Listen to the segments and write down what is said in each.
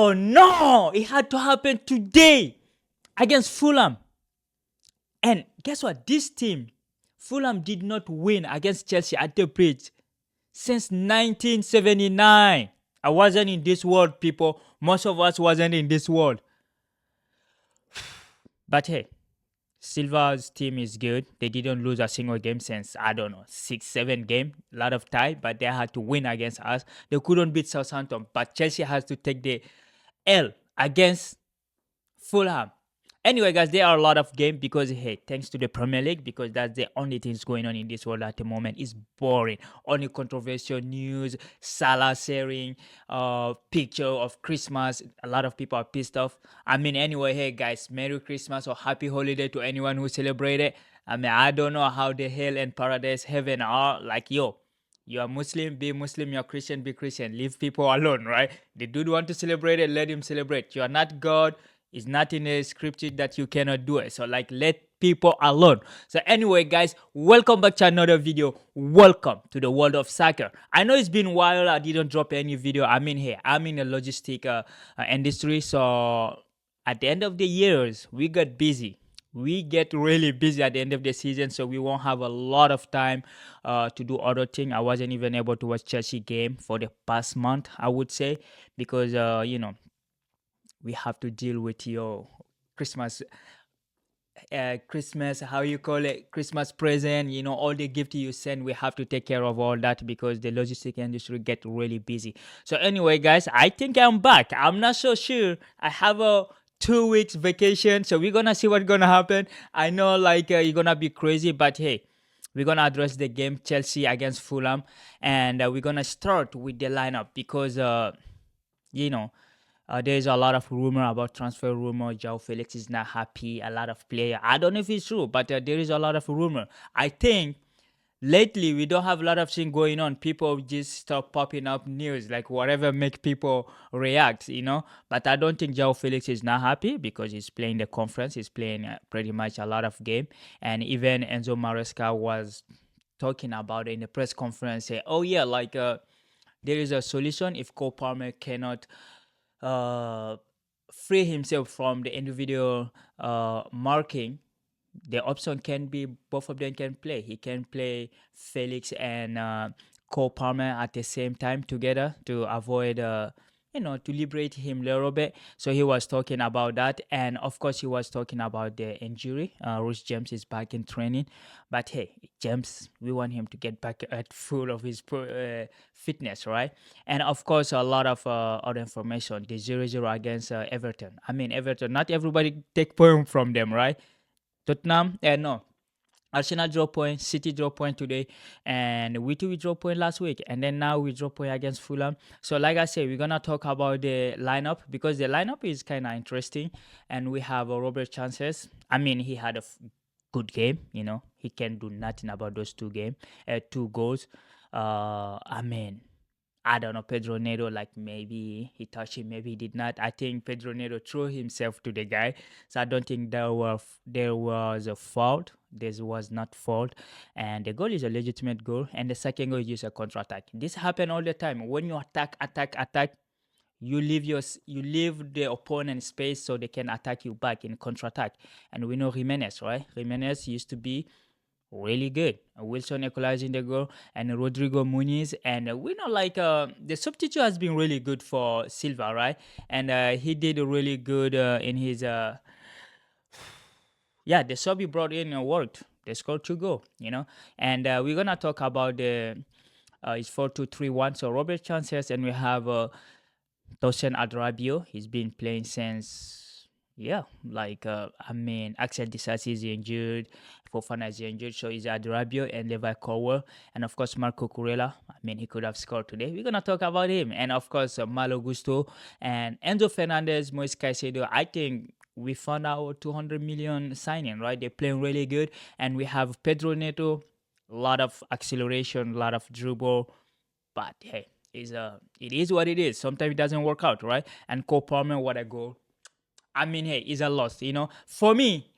Oh no! It had to happen today against Fulham. And guess what? This team, Fulham, did not win against Chelsea at the bridge since 1979. I wasn't in this world, people. Most of us wasn't in this world. But hey, Silva's team is good. They didn't lose a single game since, I don't know, 6, 7 game. A lot of tie, but they had to win against us. They couldn't beat Southampton, but Chelsea has to take the L against Fulham. Anyway, guys, there are a lot of games because, hey, thanks to the Premier League, because that's the only things going on in this world at the moment. It's boring. Only controversial news, Salah sharing picture of Christmas. A lot of people are pissed off. I mean, anyway, hey, guys, Merry Christmas or Happy Holiday to anyone who celebrated. I mean, I don't know how the hell and paradise, heaven are. Like, yo, you are Muslim, be Muslim. You're Christian, be Christian. Leave people alone, right? The dude want to celebrate it, let him celebrate. You are not God. It's not in the scripture that you cannot do it. So like, let people alone. So anyway, guys, welcome back to another video. Welcome to the world of soccer. I know it's been a while. I didn't drop any video. I mean, hey, I'm in the logistic industry. So at the end of the years, we got busy. We get really busy at the end of the season, so we won't have a lot of time to do other things. I wasn't even able to watch Chelsea game for the past month, I would say, because we have to deal with your Christmas, how you call it, Christmas present, all the gift you send. We have to take care of all that because the logistic industry get really busy. So anyway, guys, I think I'm back. I'm not so sure. I have a 2 weeks vacation, so we're gonna see what's gonna happen. I know, like, you're gonna be crazy, but hey, we're gonna address the game Chelsea against Fulham, and we're gonna start with the lineup because you know there's a lot of rumor about transfer rumor. João Felix is not happy. A lot of player. I don't know if it's true, but there is a lot of rumor. I think lately we don't have a lot of things going on. People just start popping up news, like whatever make people react. But I don't think João Felix is not happy because he's playing the conference. He's playing pretty much a lot of game, and even Enzo Maresca was talking about it in the press conference. Say, oh yeah, like there is a solution if Cole Palmer cannot uh, free himself from the individual marking. The option can be both of them can play. He can play Felix and Cole Palmer at the same time together to avoid to liberate him a little bit. So he was talking about that, and of course he was talking about the injury. Rhys James is back in training, but hey, James, we want him to get back at full of his fitness, right? And of course, a lot of other information. The 0-0 against Everton. I mean, Everton. Not everybody take point from them, right? Tottenham, no. Arsenal draw point, City draw point today, and we draw point last week, and then now we draw point against Fulham. So, like I said, we're gonna talk about the lineup because the lineup is kind of interesting, and we have Robert Chances. I mean, he had a good game. He can do nothing about those 2 goals. I mean, I don't know, Pedro Neto, like maybe he touched him, maybe he did not. I think Pedro Neto threw himself to the guy. So I don't think there was a fault. This was not fault. And the goal is a legitimate goal. And the second goal is just a counter-attack. This happen all the time. When you attack, you leave the opponent space so they can attack you back in counter-attack. And we know Jimenez, right? Jimenez used to be really good. Wilson equalizing the goal, and Rodrigo Muniz, and we know, like, the substitute has been really good for Silva, right? And he did really good in his the sub he brought in worked. They scored 2 goals. And we're gonna talk about the it's 4-2-3-1. So Robert Chances, and we have Tosin Adrabio. He's been playing since. Yeah, like Axel Disasi is injured, Fofana is injured, so is Adrabio and Levi Colwell, and of course Marco Curella. I mean, he could have scored today. We're gonna talk about him, and of course Malo Gusto and Enzo Fernandez, Moise Caicedo. I think we found our 200 million signing, right? They're playing really good, and we have Pedro Neto, a lot of acceleration, a lot of dribble, but hey, it is what it is. Sometimes it doesn't work out, right? And Cole Palmer, what a goal! I mean, hey, it's a loss, For me,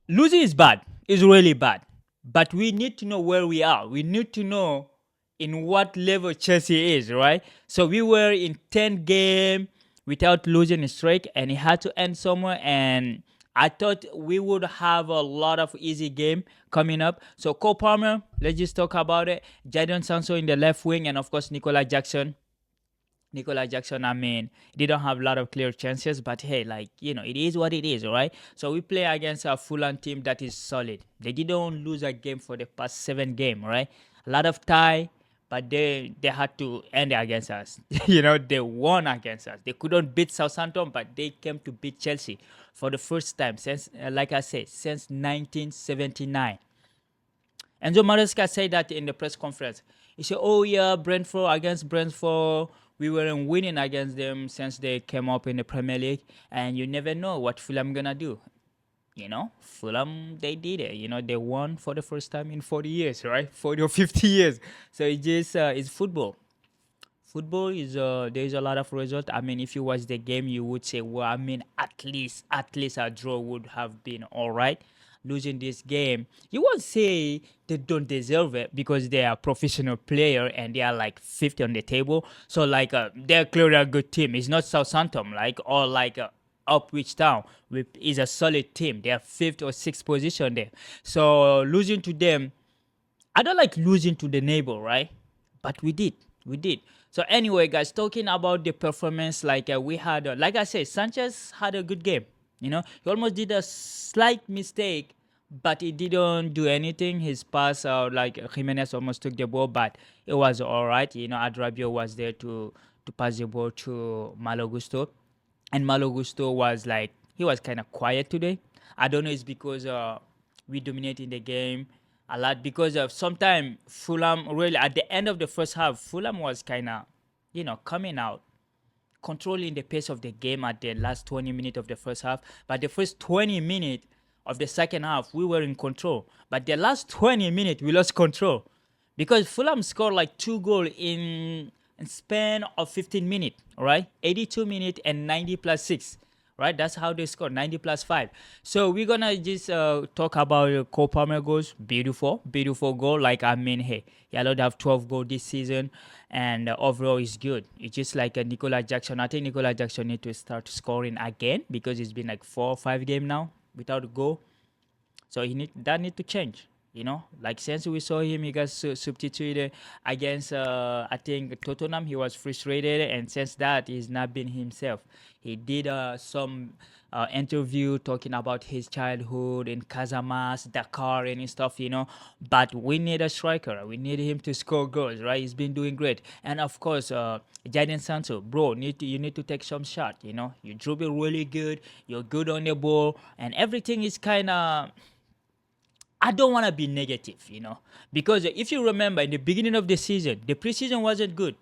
losing is bad. It's really bad. But we need to know where we are. We need to know in what level Chelsea is, right? So we were in 10 game. without losing a streak, and it had to end somewhere. And I thought we would have a lot of easy game coming up. So Cole Palmer, let's just talk about it. Jadon Sancho in the left wing, and of course Nicola Jackson. Nicola Jackson, I mean, they don't have a lot of clear chances, but hey, like, it is what it is, all right? So we play against a Fulham team that is solid. They didn't lose a game for the past 7 games, right? A lot of tie, but they had to end against us. They won against us. They couldn't beat Southampton, but they came to beat Chelsea for the first time since, like I said, since 1979. Enzo Maresca said that in the press conference. He said, "Oh yeah, Brentford against Brentford, we weren't winning against them since they came up in the Premier League, and you never know what Fulham gonna do." Fulham, they did it. They won for the first time in 40 years, right? 40 or 50 years. So it's football. Football is there is a lot of result. I mean, if you watch the game, you would say, well, I mean, at least a draw would have been all right. Losing this game, you won't say they don't deserve it because they are professional player and they are like 50 on the table. So like they're clearly a good team. It's not Southampton like or like Upwich Town, which is a solid team. They are fifth or sixth position there. So losing to them, I don't like losing to the neighbor, right? But we did. We did. So anyway, guys, talking about the performance, like we had, like I said, Sanchez had a good game. He almost did a slight mistake, but he didn't do anything. His pass, like Jimenez almost took the ball, but it was all right. Adrabio was there to pass the ball to Malo Gusto, and Malo Gusto was like he was kind of quiet today. I don't know, it's because we dominating the game a lot because of sometimes Fulham really at the end of the first half, Fulham was kind of coming out controlling the pace of the game at the last 20 minutes of the first half. But the first 20 minutes of the second half, we were in control. But the last 20 minutes, we lost control because Fulham scored like 2 goals in span of 15 minutes, all right? 82 minutes and 90 plus 6, right? That's how they scored, 90 plus 5. So we're going to just talk about Cole Palmer goals. Beautiful, beautiful goal. Like, I mean, hey, he allowed to have 12 goals this season, and overall is good. It's just like Nicola Jackson. I think Nicola Jackson need to start scoring again because it's been like 4 or 5 games now without a goal. So that need to change. Like since we saw him, he got substituted against I think Tottenham. He was frustrated, and since that, he's not been himself. He did some interview talking about his childhood in Casamas, Dakar, and stuff. But we need a striker. We need him to score goals, right? He's been doing great, and of course, Jadon Sancho, bro, you need to take some shot. You dribble really good. You're good on the ball, and everything is kind of. I don't want to be negative, because if you remember in the beginning of the season, the preseason wasn't good.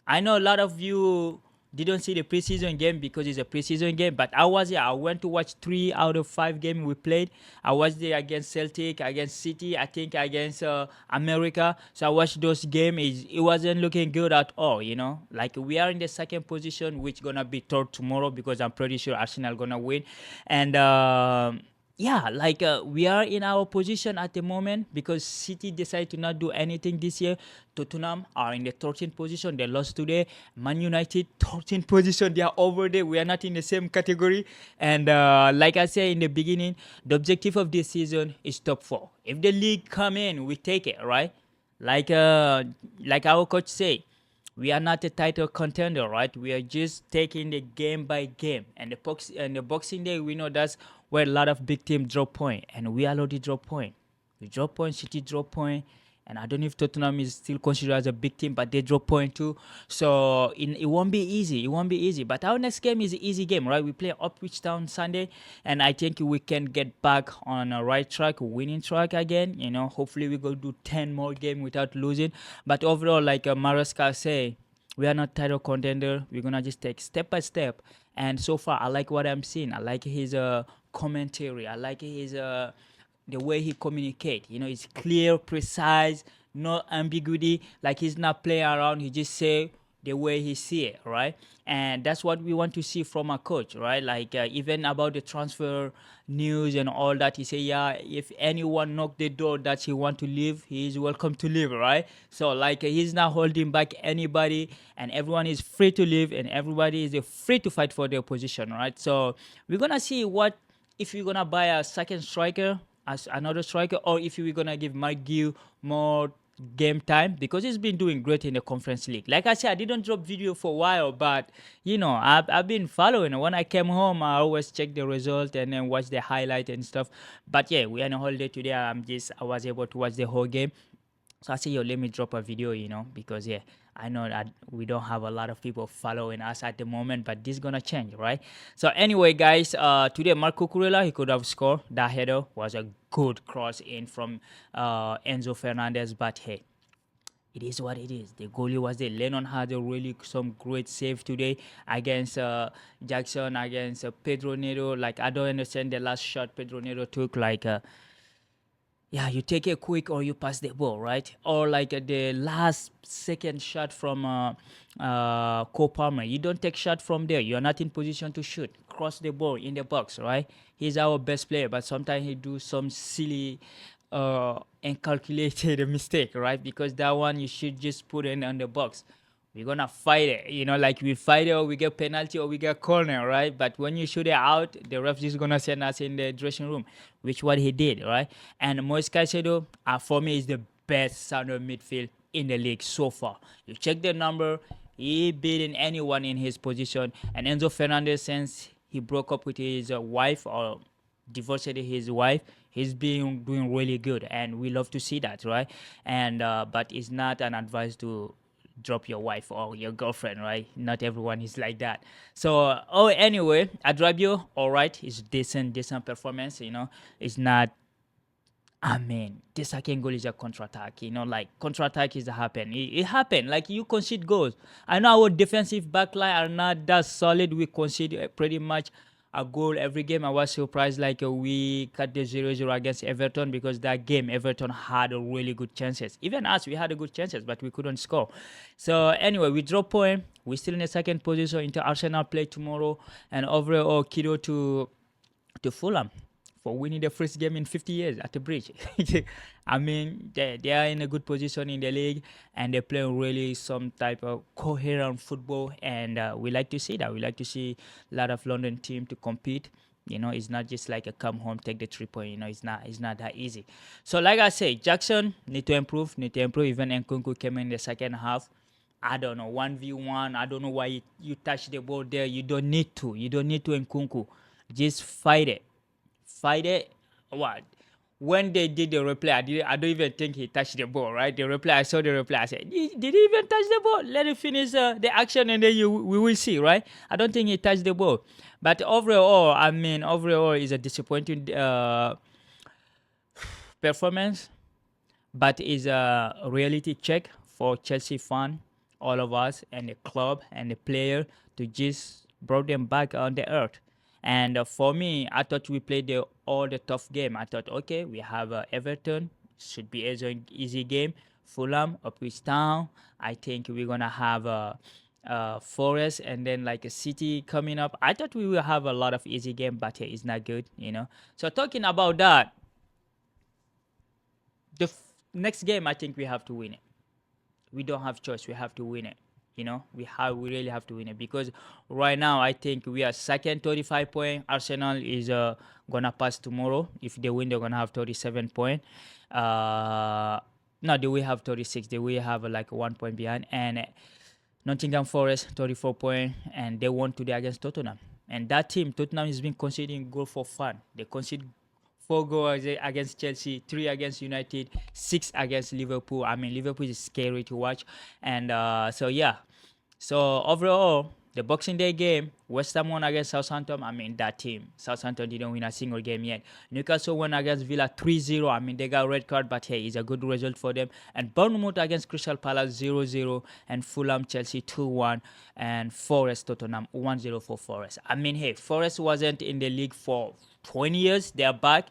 I know a lot of you didn't see the preseason game because it's a preseason game, but I was here. I went to watch 3 out of 5 games we played. I was there against Celtic, against City, I think against America. So I watched those games. It wasn't looking good at all. Like we are in the second position, which gonna be third tomorrow because I'm pretty sure Arsenal gonna win, and. Yeah, like we are in our position at the moment because City decided to not do anything this year. Tottenham are in the 13th position. They lost today. Man United 13th position. They are over there. We are not in the same category. And like I said in the beginning, the objective of this season is top 4. If the league come in, we take it, right? Like our coach say, we are not a title contender, right? We are just taking the game by game. And the Boxing Day, we know that's where a lot of big teams drop point, and we already drop point. We drop point, City drop point, and I don't know if Tottenham is still considered as a big team, but they drop point too. So it won't be easy. It won't be easy. But our next game is an easy game, right? We play Upwich Town Sunday, and I think we can get back on a right track, winning track again. Hopefully we go do 10 more games without losing. But overall, like Maresca say, we are not title contender. We're gonna just take step by step. And so far, I like what I'm seeing. I like his commentary. I like his the way he communicates. It's clear, precise, no ambiguity. Like he's not playing around. He just say the way he see it, right? And that's what we want to see from a coach, right? Like even about the transfer news and all that, he say, yeah, if anyone knock the door that he want to leave, he is welcome to leave, right? So like he's not holding back anybody, and everyone is free to leave, and everybody is free to fight for their position, right? So we're gonna see what if you're gonna buy a second striker as another striker, or if you're gonna give McGill more game time, because he's been doing great in the conference league. Like I said, I didn't drop video for a while, but I've been following. When I came home, I always check the result and then watch the highlight and stuff. But yeah, we are on a holiday today. I was able to watch the whole game. So I say, yo, let me drop a video, because yeah, I know that we don't have a lot of people following us at the moment, but this is gonna change, right? So anyway, guys, today Marco Curella, he could have scored. That header was a good cross in from Enzo Fernandez, but hey, it is what it is. The goalie was there. Lennon had a really some great save today against Jackson, against Pedro Neto. Like, I don't understand the last shot Pedro Neto took. Like, yeah, you take it quick or you pass the ball, right? Or like the last second shot from Cole Palmer. You don't take shot from there. You're not in position to shoot. Cross the ball in the box, right? He's our best player, but sometimes he do some silly and calculated mistake, right? Because that one you should just put in on the box. We're gonna fight it, like we fight it or we get penalty or we get corner, right? But when you shoot it out, the ref is gonna send us in the dressing room, which what he did, right? And Moise Caicedo, for me, is the best center midfield in the league so far. You check the number, he beating anyone in his position. And Enzo Fernandez, since he broke up with his wife or divorced his wife, he's been doing really good, and we love to see that, right? And but it's not an advice to drop your wife or your girlfriend, right? Not everyone is like that. So anyway, Adrabio, all right, it's decent performance. It's not, I mean, the second goal is a counter-attack. Like, counter-attack is happen. It happened. Like, you concede goals. I know our defensive backline are not that solid. We concede pretty much a goal every game. I was surprised, like, we cut the 0-0 against Everton, because that game, Everton had a really good chances. Even us, we had a good chances, but we couldn't score. So, anyway, we drop point. We're still in the second position into Arsenal play tomorrow. And overall, kiddo to Fulham for winning the first game in 50 years at the bridge. I mean, they are in a good position in the league, and they're playing really some type of coherent football, and we like to see that. We like to see a lot of London team to compete. It's not just like a come home, take the 3 point. It's not that easy. So like I say, Jackson need to improve. Even Nkunku came in the second half. I don't know, 1v1. I don't know why you touch the ball there. You don't need to. Nkunku. Just fight it. What? When they did the replay, I don't even think he touched the ball, right? The replay, I saw the replay. I said, did he even touch the ball? Let him finish the action, and then we will see, right? I don't think he touched the ball. But overall, is a disappointing performance, but is a reality check for Chelsea fan, all of us, and the club and the player, to just bring them back on the earth. And for me, I thought we played all the tough game. I thought, okay, we have Everton, should be an easy game. Fulham, Upwich Town. I think we're gonna have Forest, and then like a City coming up. I thought we will have a lot of easy game, but it's not good. So talking about that, the next game, I think we have to win it. We don't have choice. We have to win it. We really have to win it, because right now I think we are second, 35 points. Arsenal is gonna pass tomorrow. If they win, they're gonna have 37 points. No, they will have 36. They will have like 1 point behind. And Nottingham Forest 34 points, and they won today against Tottenham. And that team, Tottenham, has been conceding goal for fun. They concede 4 goals against Chelsea, 3 against United, 6 against Liverpool. I mean, Liverpool is scary to watch. And so, yeah. So, overall, the Boxing Day game, West Ham won against Southampton. I mean, that team, Southampton didn't win a single game yet. Newcastle won against Villa 3-0. I mean, they got a red card, but hey, it's a good result for them. And Bournemouth against Crystal Palace 0-0. And Fulham, Chelsea 2-1. And Forest, Tottenham 1-0 for Forest. I mean, hey, Forest wasn't in the league for 20 years. They're back.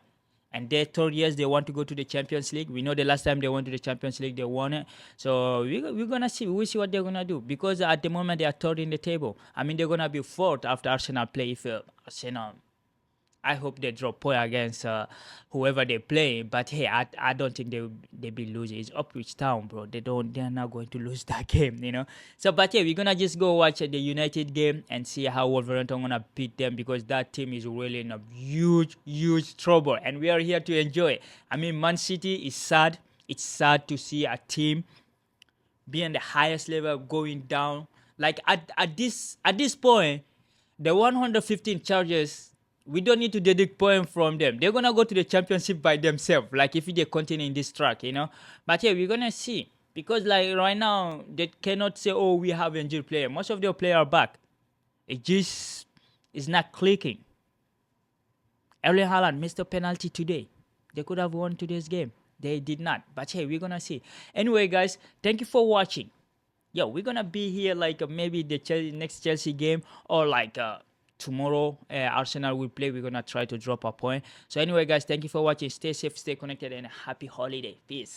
and they told yes they want to go to the Champions League. We know the last time they went to the Champions League they won it. So we're gonna see. We see what they're gonna do, because at the moment they are third in the table. I mean, they're gonna be fourth after Arsenal play. If Arsenal, I hope they draw point against whoever they play. But hey, I don't think they be losing. It's Upwich Town, bro. They're not going to lose that game, you know. So but yeah, we're gonna just go watch the United game and see how Wolverhampton gonna beat them, because that team is really in a huge trouble, and we are here to enjoy it. I mean, Man City is sad. It's sad to see a team being the highest level going down. Like at this point, the 115 charges, we don't need to deduct point from them. They're gonna go to the championship by themselves. Like if they continue in this track, you know. But yeah, we're gonna see, because like right now they cannot say, oh, we have injured player. Most of their players are back. It just is not clicking. Erling Haaland missed a penalty today. They could have won today's game. They did not. But hey, we're gonna see. Anyway, guys, thank you for watching. Yo, we're gonna be here like maybe the next Chelsea game, or like tomorrow Arsenal will play. We're gonna try to drop a point. So anyway, guys, thank you for watching. Stay safe, stay connected, and happy holiday. Peace.